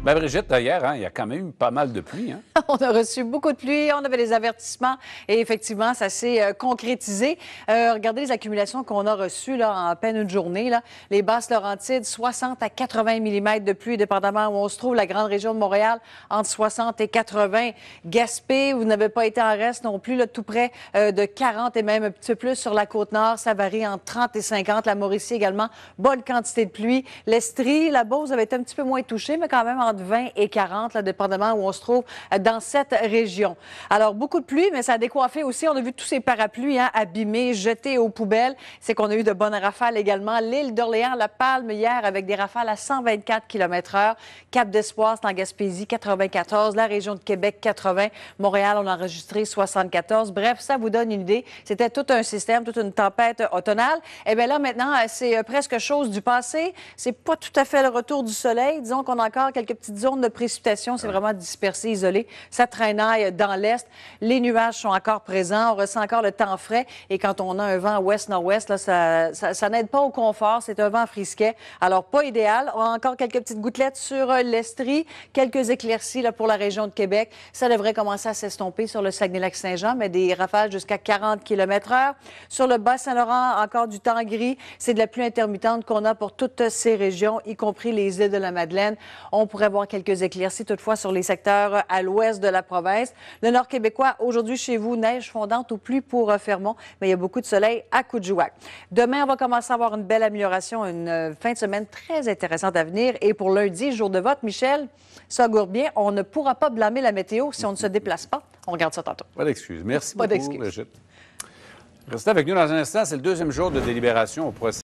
Bien, Brigitte, hier, il y a quand même eu pas mal de pluie. Hein? On a reçu beaucoup de pluie, on avait des avertissements et effectivement, ça s'est concrétisé. Regardez les accumulations qu'on a reçues là, en à peine une journée. Là. Les Basses-Laurentides, 60 à 80 mm de pluie, dépendamment où on se trouve. La grande région de Montréal, entre 60 et 80. Gaspé, vous n'avez pas été en reste non plus, là, tout près de 40 et même un petit peu plus sur la Côte-Nord. Ça varie entre 30 et 50. La Mauricie également, bonne quantité de pluie. L'Estrie, la Beauce avait été un petit peu moins touchée, mais quand même entre 20 et 40, là, dépendamment où on se trouve dans cette région. Alors, beaucoup de pluie, mais ça a décoiffé aussi. On a vu tous ces parapluies abîmés, jetés aux poubelles. C'est qu'on a eu de bonnes rafales également. L'île d'Orléans, La Palme, hier, avec des rafales à 124 km/h. Cap-d'Espoir, c'est en Gaspésie, 94. La région de Québec, 80. Montréal, on a enregistré 74. Bref, ça vous donne une idée. C'était tout un système, toute une tempête automnale. Eh bien là, maintenant, c'est presque chose du passé. C'est pas tout à fait le retour du soleil. Disons qu'on a encore quelques petites zones de précipitation. C'est vraiment dispersé, isolé. Ça traînaille dans l'est. Les nuages sont encore présents. On ressent encore le temps frais. Et quand on a un vent ouest-nord-ouest, là, ça n'aide pas au confort. C'est un vent frisquet. Alors, pas idéal. On a encore quelques petites gouttelettes sur l'Estrie. Quelques éclaircies là, pour la région de Québec. Ça devrait commencer à s'estomper sur le Saguenay-Lac-Saint-Jean, mais des rafales jusqu'à 40 km/h. Sur le Bas-Saint-Laurent, encore du temps gris. C'est de la pluie intermittente qu'on a pour toutes ces régions, y compris les îles de la Madeleine. On pourrait voir quelques éclaircies toutefois sur les secteurs à l'ouest de la province. Le nord québécois, aujourd'hui chez vous, neige fondante ou pluie pour Fermont, mais il y a beaucoup de soleil à Coudjouac. Demain, on va commencer à avoir une belle amélioration, une fin de semaine très intéressante à venir. Et pour lundi, jour de vote, Michel, ça augure bien. On ne pourra pas blâmer la météo si on ne se déplace pas. On regarde ça tantôt. Pas d'excuses. Merci Pas beaucoup, d'excuses. Brigitte. Restez avec nous dans un instant. C'est le deuxième jour de délibération au procès.